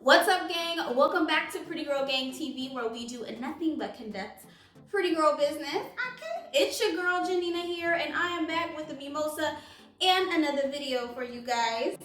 What's up, gang? Welcome back to Pretty Girl Gang TV, where we do nothing but conduct pretty girl business. It's your girl Jeanina here, and I am back with the mimosa and another video for you guys.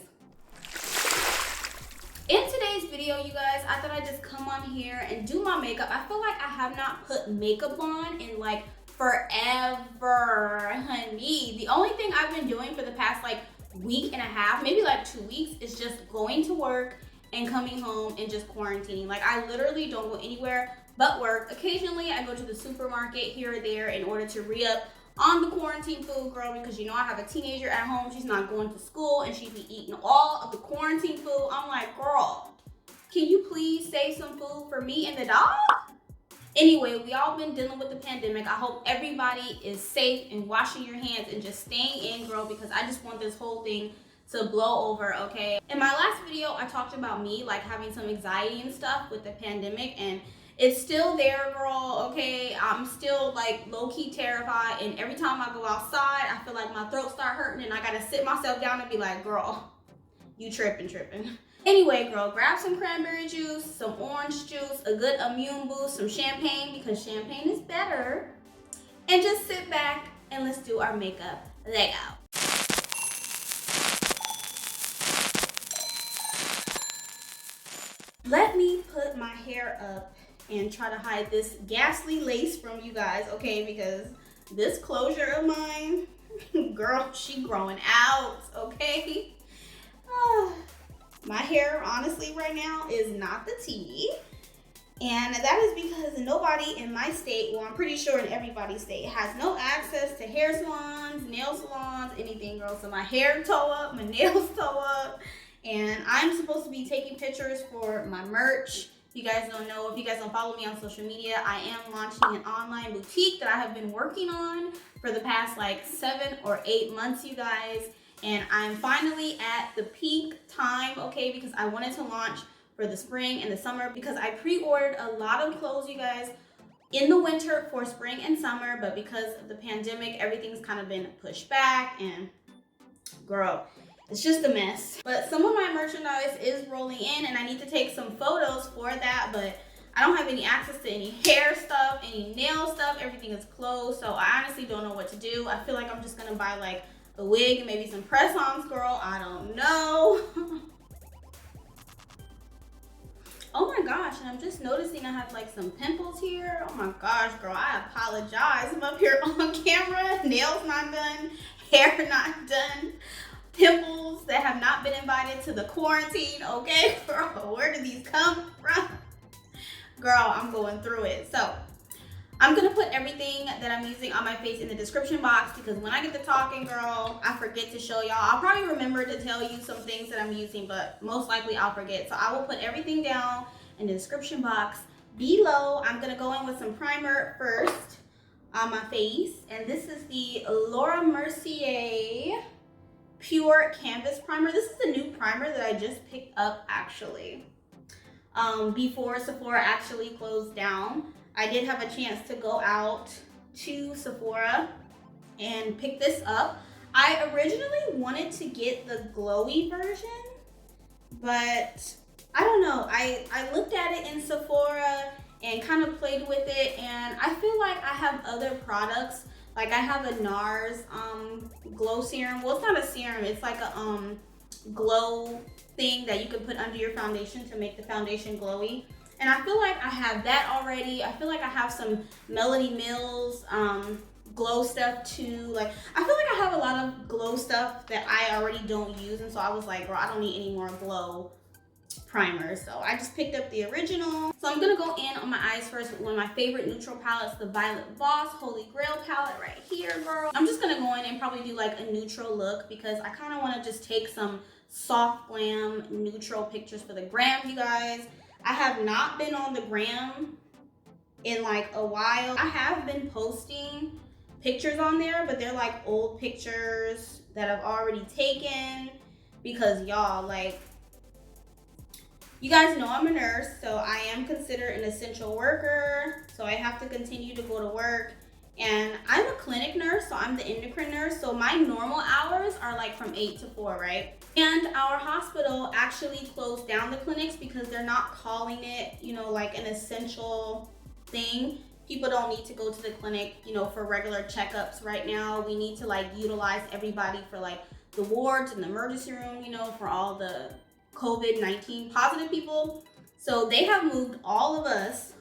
In today's video, you guys, I thought I'd just come on here and do my makeup. I feel like I have not put makeup on in like forever, honey. The only thing I've been doing for the past like week and a half, maybe like 2 weeks, is just going to work and coming home and just quarantining. Like, I literally don't go anywhere but work. Occasionally I go to the supermarket here or there in order to re-up on the quarantine food, girl, because you know I have a teenager at home. She's not going to school and she'd be eating all of the quarantine food. I'm like, girl, can you please save some food for me and the dog? Anyway, we all been dealing with the pandemic. I hope everybody is safe and washing your hands and just staying in, girl, because I just want this whole thing to blow over, okay? In my last video, I talked about me like having some anxiety and stuff with the pandemic, and it's still there, girl, okay? I'm still like low-key terrified, and every time I go outside, I feel like my throat start hurting and I gotta sit myself down and be like, girl, you tripping. Anyway, girl, grab some cranberry juice, some orange juice, a good immune boost, some champagne, because champagne is better, and just sit back and let's do our makeup. Let go. Let me put my hair up and try to hide this ghastly lace from you guys, okay? Because this closure of mine, girl, she growing out, okay? My hair, honestly, right now is not the tea. And that is because nobody in my state, well, I'm pretty sure in everybody's state, has no access to hair salons, nail salons, anything, girl. So my hair toe up, my nails toe up. And I'm supposed to be taking pictures for my merch. If you guys don't know, if you guys don't follow me on social media, I am launching an online boutique that I have been working on for the past like 7 or 8 months, you guys. And I'm finally at the peak time, okay, because I wanted to launch for the spring and the summer, because I pre-ordered a lot of clothes, you guys, in the winter for spring and summer, but because of the pandemic, everything's kind of been pushed back, and girl, it's just a mess. But some of my merchandise is rolling in, and I need to take some photos for that, but I don't have any access to any hair stuff, any nail stuff. Everything is closed, so I honestly don't know what to do. I feel like I'm just gonna buy like a wig and maybe some press-ons, girl. I don't know. Oh my gosh, and I'm just noticing I have like some pimples here. Oh my gosh, girl, I apologize. I'm up here on camera, nails not done, hair not done, pimples that have not been invited to the quarantine, okay? Girl, where did these come from? Girl, I'm going through it. So I'm gonna put everything that I'm using on my face in the description box, because when I get to talking, girl, I forget to show y'all. I'll probably remember to tell you some things that I'm using, but most likely I'll forget. So I will put everything down in the description box below. I'm gonna go in with some primer first on my face, and this is the Mercier Pure Canvas Primer. This is a new primer that I just picked up, actually, before Sephora actually closed down. I did have a chance to go out to Sephora and pick this up. I originally wanted to get the glowy version, but I don't know. I looked at it in Sephora and kind of played with it, and I feel like I have other products. Like, I have a Nars glow serum. Well, it's not a serum. It's like a glow thing that you can put under your foundation to make the foundation glowy. And I feel like I have that already. I feel like I have some Melody Mills glow stuff too. Like, I feel like I have a lot of glow stuff that I already don't use. And so I was like, girl, I don't need any more glow primers. So I just picked up the original. So I'm gonna go in on my eyes first with one of my favorite neutral palettes, the Violet Voss Holy Grail palette right here, girl. I'm just gonna go in and probably do like a neutral look, because I kind of want to just take some soft glam neutral pictures for the gram, you guys. I have not been on the gram in like a while. I have been posting pictures on there, but they're like old pictures that I've already taken, because y'all, like, you guys know I'm a nurse, so I am considered an essential worker. So I have to continue to go to work And I'm a clinic nurse, so I'm the endocrine nurse. So my normal hours are like from 8 to 4, right? And our hospital actually closed down the clinics because they're not calling it, like an essential thing. People don't need to go to the clinic, for regular checkups right now. We need to like utilize everybody for like the wards and the emergency room, for all the COVID-19 positive people. So they have moved all of us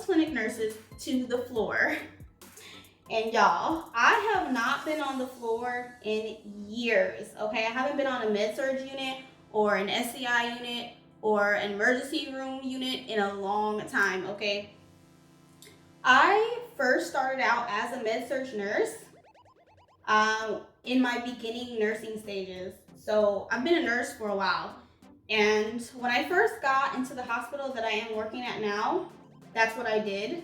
clinic nurses to the floor. And y'all, I have not been on the floor in years, okay? I haven't been on a med-surg unit or an SCI unit or an emergency room unit in a long time, okay? I first started out as a med-surg nurse in my beginning nursing stages. So I've been a nurse for a while. And when I first got into the hospital that I am working at now, that's what I did.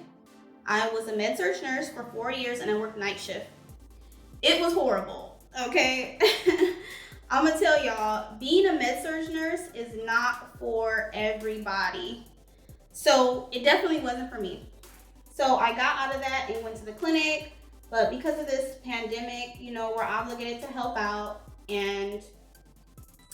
I was a med-surg nurse for 4 years and I worked night shift. It was horrible, okay? I'm gonna tell y'all, being a med-surg nurse is not for everybody. So it definitely wasn't for me. So I got out of that and went to the clinic, but because of this pandemic, we're obligated to help out, and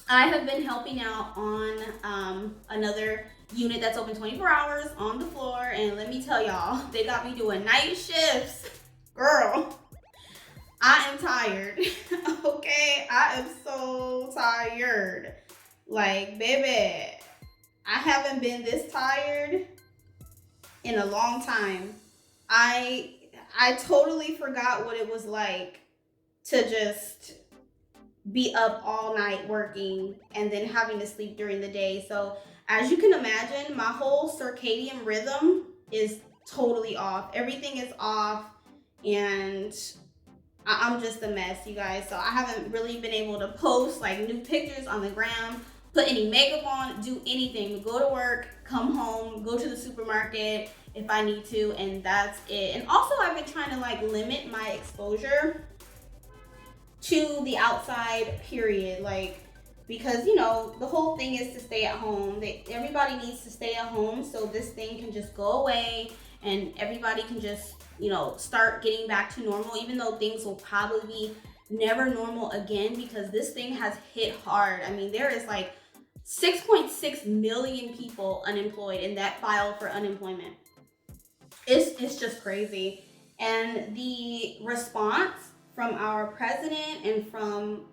I have been helping out on another unit that's open 24 hours on the floor, and let me tell y'all, they got me doing night shifts. Girl, I am tired. Okay, I am so tired. Like, baby, I haven't been this tired in a long time. I totally forgot what it was like to just be up all night working and then having to sleep during the day. So as you can imagine, my whole circadian rhythm is totally off. Everything is off, and I'm just a mess, you guys. So I haven't really been able to post like new pictures on the gram, put any makeup on, do anything. Go to work, come home, go to the supermarket if I need to, and that's it. And also I've been trying to like limit my exposure to the outside, period. Like, because the whole thing is to stay at home. Everybody needs to stay at home so this thing can just go away and everybody can just start getting back to normal, even though things will probably be never normal again, because this thing has hit hard. I mean, there is like 6.6 million people unemployed in that file for unemployment. It's just crazy. And the response from our president and from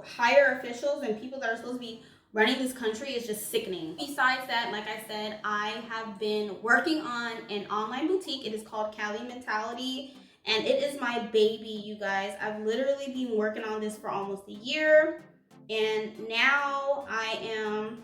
higher officials and people that are supposed to be running this country is just sickening. Besides that, like I said, I have been working on an online boutique. It is called Cali Mentality, and it is my baby, you guys. I've literally been working on this for almost a year, and now I am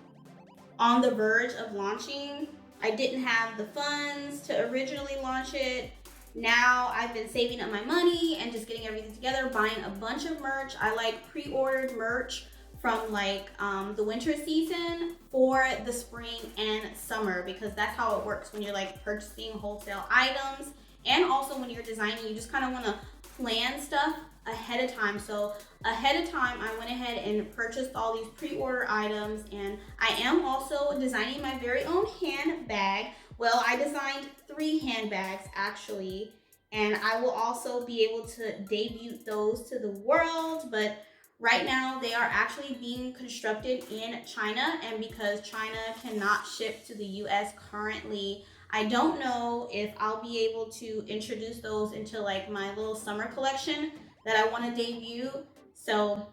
on the verge of launching. I didn't have the funds to originally launch it. Now I've been saving up my money and just getting everything together, buying a bunch of merch. I like pre-ordered merch from like the winter season for the spring and summer, because that's how it works when you're like purchasing wholesale items. And also when you're designing, you just kind of want to plan stuff ahead of time. So ahead of time, I went ahead and purchased all these pre-order items, and I am also designing my very own handbag. Well, I designed 3 handbags actually, and I will also be able to debut those to the world. But right now they are actually being constructed in China, and because China cannot ship to the US currently, I don't know if I'll be able to introduce those into like my little summer collection that I want to debut. So,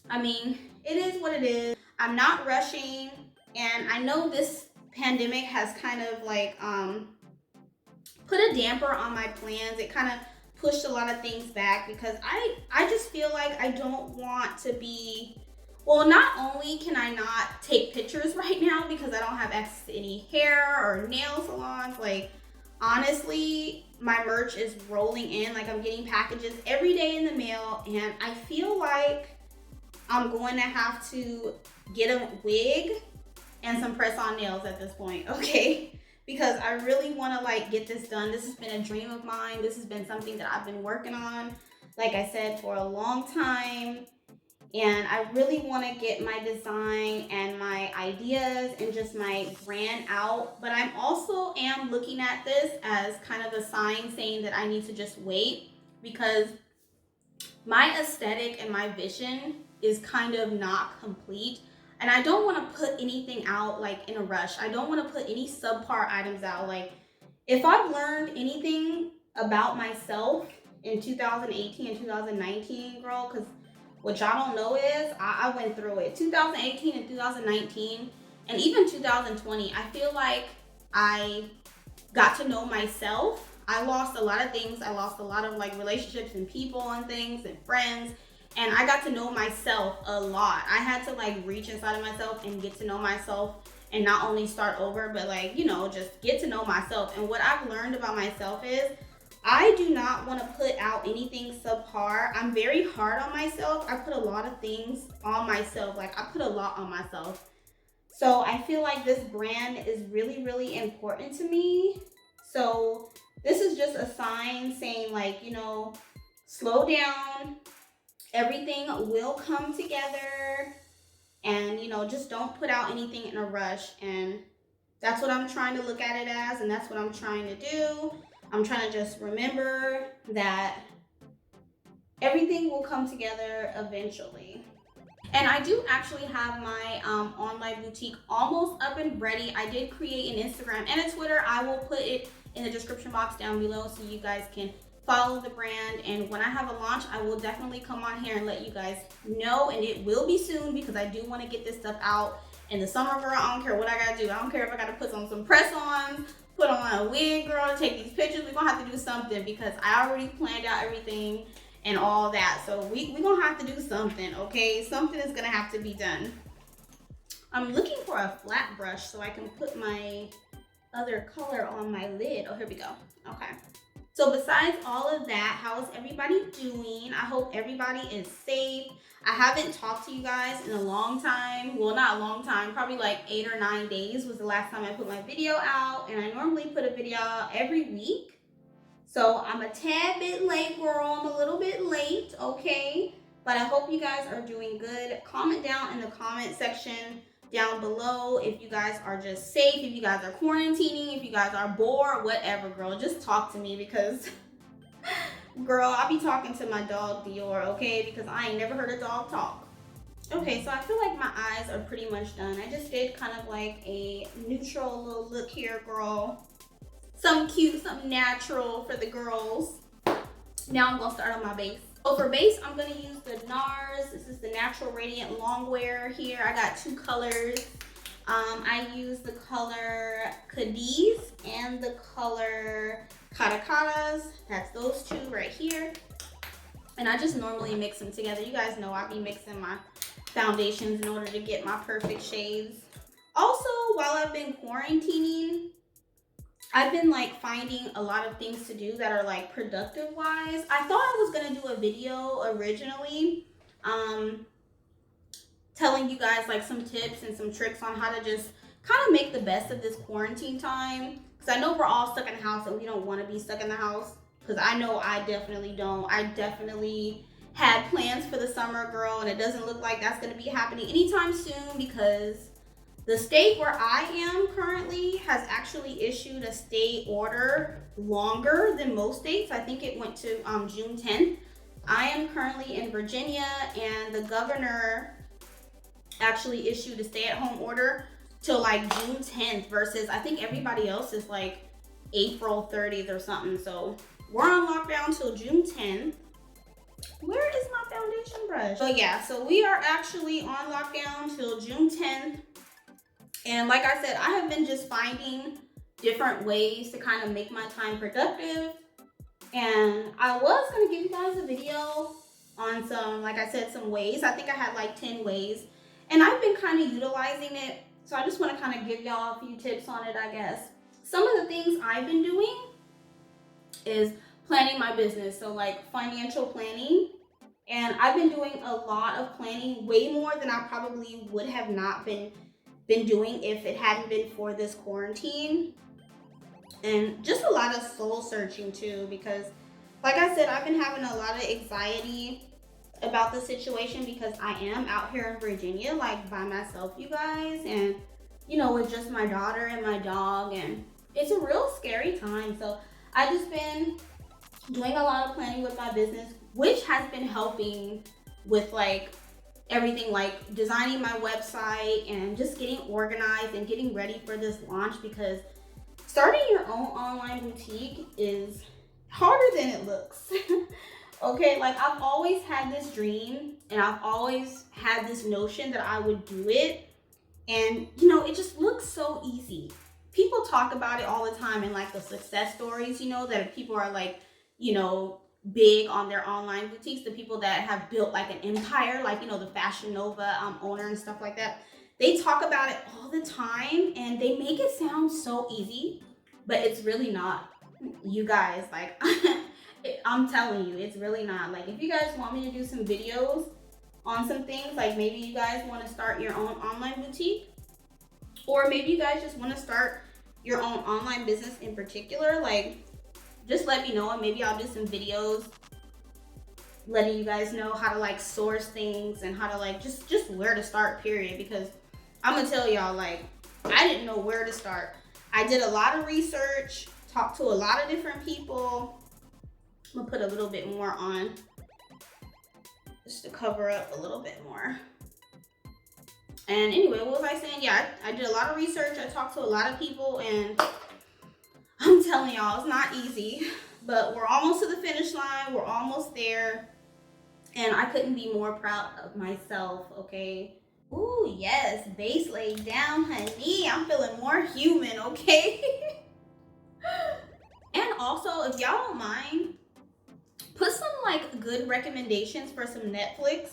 I mean, it is what it is. I'm not rushing, and I know this pandemic has kind of like put a damper on my plans. It kind of pushed a lot of things back because I just feel like I don't want to be, well, not only can I not take pictures right now because I don't have access to any hair or nail salons, like honestly, my merch is rolling in. Like, I'm getting packages every day in the mail, and I feel like I'm going to have to get a wig and some press-on nails at this point, okay? Because I really want to like get this done. This has been a dream of mine. This has been something that I've been working on, like I said, for a long time. And I really want to get my design and my ideas and just my brand out. But I'm also am looking at this as kind of a sign saying that I need to just wait, because my aesthetic and my vision is kind of not complete. And I don't want to put anything out like in a rush. I don't want to put any subpar items out. Like, if I've learned anything about myself in 2018 and 2019, girl, because what y'all don't know is I went through it. 2018 and 2019, and even 2020, I feel like I got to know myself. I lost a lot of things. I lost a lot of like relationships and people and things and friends. And I got to know myself a lot. I had to like reach inside of myself and get to know myself, and not only start over, but like, you know, just get to know myself. And what I've learned about myself is I do not want to put out anything subpar. I'm very hard on myself. I put a lot of things on myself. Like, I put a lot on myself. So I feel like this brand is really, really important to me. So this is just a sign saying, like, you know, slow down. Everything will come together. And, you know, just don't put out anything in a rush. And that's what I'm trying to look at it as. And that's what I'm trying to do. I'm trying to just remember that everything will come together eventually. And I do actually have my online boutique almost up and ready. I did create an Instagram and a Twitter. I will put it in the description box down below so you guys can follow the brand. And when I have a launch, I will definitely come on here and let you guys know. And it will be soon, because I do want to get this stuff out in the summer, girl. I don't care what I gotta do. I don't care if I gotta put on some press-ons, put on a wig, girl, to take these pictures. We're gonna have to do something, because I already planned out everything and all that. So we're gonna have to do something, okay? Something is gonna have to be done. I'm looking for a flat brush so I can put my other color on my lid. Oh, here we go. Okay. So besides all of that, how is everybody doing? I hope everybody is safe. I haven't talked to you guys in a long time. Well, not a long time, probably like 8 or 9 days was the last time I put my video out. And I normally put a video out every week. So I'm a tad bit late, girl. I'm a little bit late, okay? But I hope you guys are doing good. Comment down in the comment section down below if you guys are just safe, if you guys are quarantining, if you guys are bored, whatever, girl. Just talk to me, because girl, I be talking to my dog Dior, okay? Because I ain't never heard a dog talk. Okay, so I feel like my eyes are pretty much done. I just did kind of like a neutral little look here, girl. Something cute, something natural for the girls. Now I'm gonna start on my base. So for base, I'm gonna use the Nars. This is the Natural Radiant Longwear here. I got 2 colors. I use the color Cadiz and the color Caracaras. That's those 2 right here. And I just normally mix them together. You guys know I be mixing my foundations in order to get my perfect shades. Also, while I've been quarantining, I've been like finding a lot of things to do that are like productive wise. I thought I was gonna do a video originally telling you guys like some tips and some tricks on how to just kind of make the best of this quarantine time, because I know we're all stuck in the house and we don't want to be stuck in the house, because I know I definitely don't. I definitely had plans for the summer, girl, and it doesn't look like that's going to be happening anytime soon, because the state where I am currently has actually issued a stay order longer than most states. I think it went to June 10th. I am currently in Virginia, and the governor actually issued a stay-at-home order till like June 10th, versus I think everybody else is like April 30th or something. So we're on lockdown till June 10th. Where is my foundation brush? But yeah, so we are actually on lockdown till June 10th. And like I said, I have been just finding different ways to kind of make my time productive. And I was going to give you guys a video on some, like I said, some ways. I think I had like 10 ways. And I've been kind of utilizing it. So I just want to kind of give y'all a few tips on it, I guess. Some of the things I've been doing is planning my business. So like financial planning. And I've been doing a lot of planning, way more than I probably would have not been doing if it hadn't been for this quarantine. And just a lot of soul searching too, because like I said, I've been having a lot of anxiety about the situation because I am out here in Virginia, like by myself, you guys, and you know, with just my daughter and my dog, and it's a real scary time. So I just been doing a lot of planning with my business, which has been helping with like everything, like designing my website and just getting organized and getting ready for this launch, because starting your own online boutique is harder than it looks. Okay, like I've always had this dream and I've always had this notion that I would do it, and you know, it just looks so easy. People talk about it all the time in like the success stories, you know, that people are like, you know, big on their online boutiques, the people that have built like an empire, like, you know, the Fashion Nova owner and stuff like that. They talk about it all the time and they make it sound so easy, but it's really not. You guys, like, I'm telling you, it's really not. Like, if you guys want me to do some videos on some things, like maybe you guys want to start your own online boutique, or maybe you guys just want to start your own online business in particular, like, just let me know and maybe I'll do some videos letting you guys know how to like source things and how to like just where to start, period. Because I'm gonna tell y'all, like, I didn't know where to start. I did a lot of research, talked to a lot of different people. I'm gonna put a little bit more on just to cover up a little bit more. And anyway, what was I saying? Yeah, I did a lot of research. I talked to a lot of people, and I'm telling y'all, it's not easy, but we're almost to the finish line. We're almost there. And I couldn't be more proud of myself, okay? Ooh, yes, base laid down, honey. I'm feeling more human, okay? And also, if y'all don't mind, put some like good recommendations for some Netflix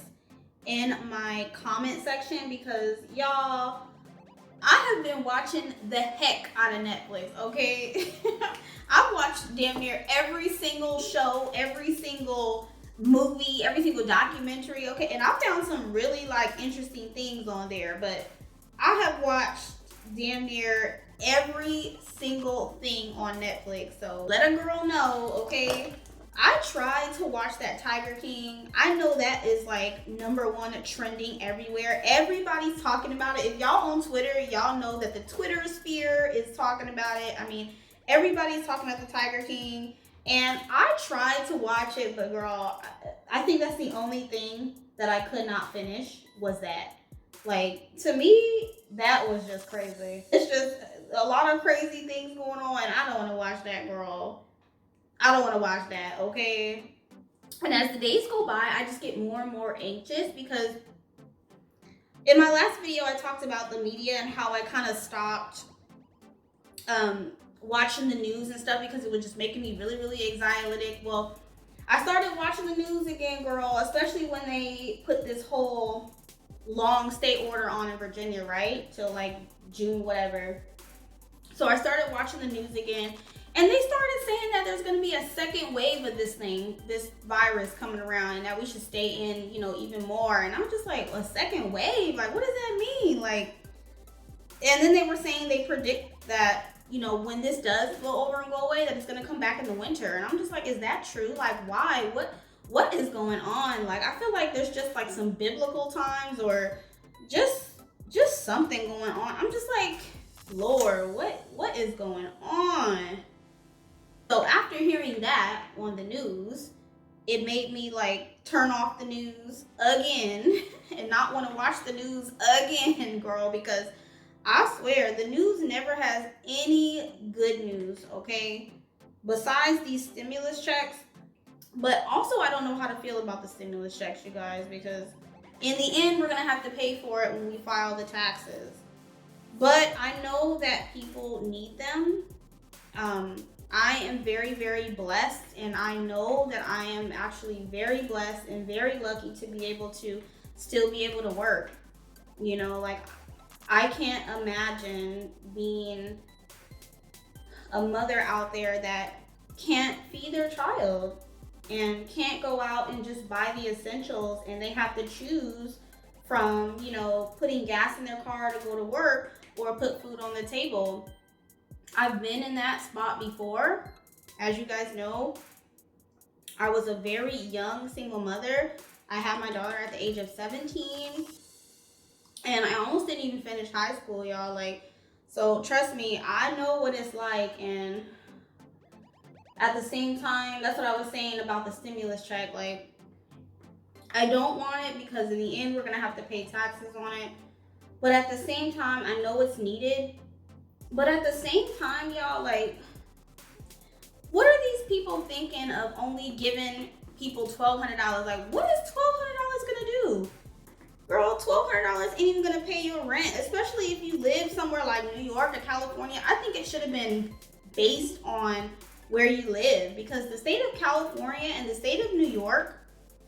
in my comment section, because y'all, I have been watching the heck out of Netflix, okay? I've watched damn near every single show, every single movie, every single documentary, okay? And I found some really like interesting things on there, but I have watched damn near every single thing on Netflix. So let a girl know, okay? I tried to watch that Tiger King. I know that is like #1 trending everywhere. Everybody's talking about it. If y'all on Twitter, y'all know that the Twitter sphere is talking about it. I mean, everybody's talking about the Tiger King. And I tried to watch it, but girl, I think that's the only thing that I could not finish was that. Like, to me, that was just crazy. It's just a lot of crazy things going on. I don't want to watch that, girl. I don't want to watch that, okay? And as the days go by, I just get more and more anxious, because in my last video, I talked about the media and how I kind of stopped watching the news and stuff because it was just making me really, really anxietic. Well, I started watching the news again, girl, especially when they put this whole long stay order on in Virginia, right? Till like June, whatever. So I started watching the news again. And they started saying that there's going to be a second wave of this thing, this virus coming around, and that we should stay in, you know, even more. And I'm just like, a second wave? Like, what does that mean? Like, and then they were saying they predict that, you know, when this does blow over and go away, that it's going to come back in the winter. And I'm just like, is that true? Like, why? What is going on? Like, I feel like there's just like some biblical times or just something going on. I'm just like, Lord, what is going on? So after hearing that on the news, it made me like turn off the news again and not want to watch the news again, girl, because I swear the news never has any good news, okay? Besides these stimulus checks. But also, I don't know how to feel about the stimulus checks, you guys, because in the end, we're going to have to pay for it when we file the taxes. But I know that people need them. I am very, very blessed, and I know that I am actually very blessed and very lucky to be able to still be able to work. You know, like, I can't imagine being a mother out there that can't feed their child and can't go out and just buy the essentials, and they have to choose from, you know, putting gas in their car to go to work or put food on the table. I've been in that spot before. As you guys know, I was a very young single mother. I had my daughter at the age of 17, and I almost didn't even finish high school, y'all. Like, so trust me, I know what it's like. And at the same time, that's what I was saying about the stimulus check. Like, I don't want it because in the end, we're gonna have to pay taxes on it. But at the same time, I know it's needed. But at the same time, y'all, like, what are these people thinking of only giving people $1,200? Like, what is $1,200 gonna do? Girl, $1,200 ain't even gonna pay your rent, especially if you live somewhere like New York or California. I think it should have been based on where you live, because the state of California and the state of New York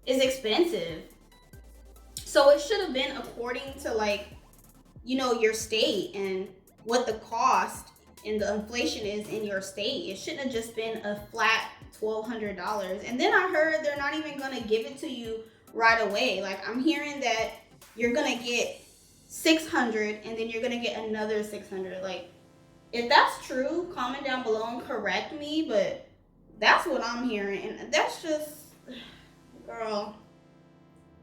is expensive. So it should have been according to, like, you know, your state and what the cost and the inflation is in your state. It shouldn't have just been a flat $1,200. And then I heard they're not even gonna give it to you right away. Like, I'm hearing that you're gonna get $600 and then you're gonna get another $600. Like, if that's true, comment down below and correct me, but that's what I'm hearing. And that's just, girl,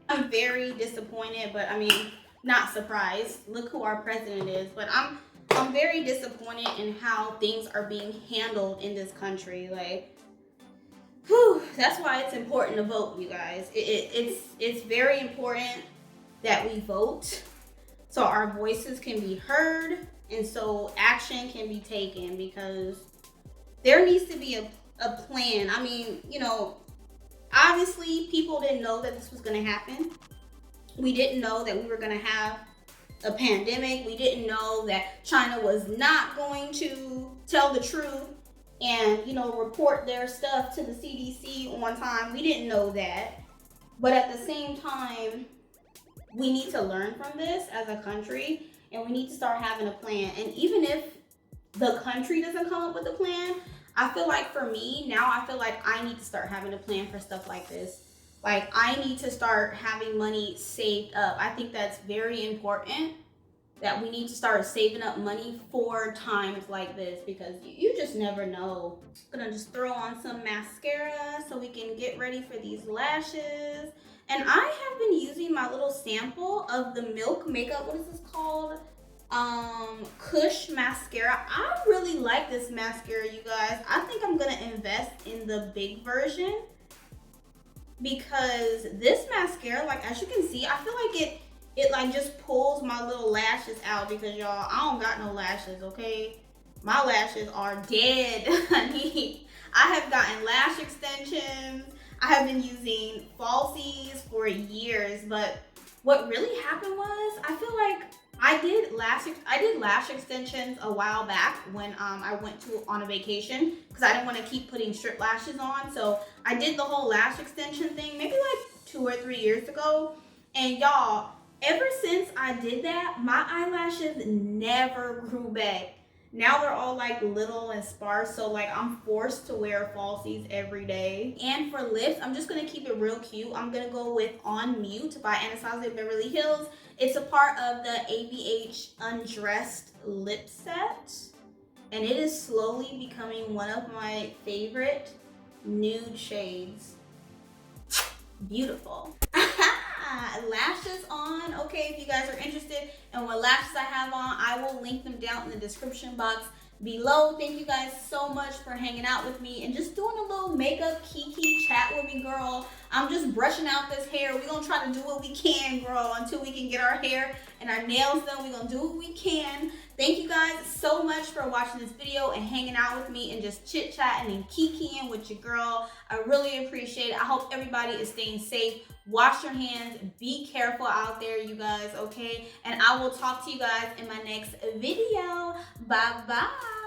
I'm very disappointed, but I mean, not surprised. Look who our president is. But I'm very disappointed in how things are being handled in this country. Like, whew, that's why it's important to vote, you guys. It's very important that we vote so our voices can be heard and so action can be taken, because there needs to be a plan. I mean, you know, obviously people didn't know that this was going to happen. We didn't know that we were going to have a pandemic. We didn't know that China was not going to tell the truth and, you know, report their stuff to the CDC on time. We didn't know that. But at the same time, we need to learn from this as a country, and we need to start having a plan. And even if the country doesn't come up with a plan, I feel like for me now, I feel like I need to start having a plan for stuff like this. Like, I need to start having money saved up. I think that's very important, that we need to start saving up money for times like this, because you just never know. I'm gonna just throw on some mascara so we can get ready for these lashes. And I have been using my little sample of the Milk Makeup, what is this called? Kush mascara. I really like this mascara, you guys. I think I'm gonna invest in the big version, because this mascara, like, as you can see, I feel like it like just pulls my little lashes out, because y'all, I don't got no lashes, okay? My lashes are dead, honey. I have gotten lash extensions. I have been using falsies for years, but what really happened was, I feel like I did lash extensions a while back when I went on a vacation, because I didn't want to keep putting strip lashes on. So I did the whole lash extension thing maybe like 2 or 3 years ago. And y'all, ever since I did that, my eyelashes never grew back. Now they're all like little and sparse, so like I'm forced to wear falsies every day. And for lips, I'm just gonna keep it real cute. I'm gonna go with On Mute by Anastasia Beverly Hills. It's a part of the ABH Undressed lip set, and it is slowly becoming one of my favorite nude shades. Beautiful. Lashes on. Okay, if you guys are interested in what lashes I have on, I will link them down in the description box below. Thank you guys so much for hanging out with me and just doing a little makeup kiki chat with me, girl. I'm just brushing out this hair. We're gonna try to do what we can, girl, until we can get our hair and our nails done. We're gonna do what we can. Thank you guys so much for watching this video and hanging out with me and just chit-chatting and kikiing with your girl. I really appreciate it. I hope everybody is staying safe. Wash your hands. Be careful out there, you guys, okay? And I will talk to you guys in my next video. Bye-bye.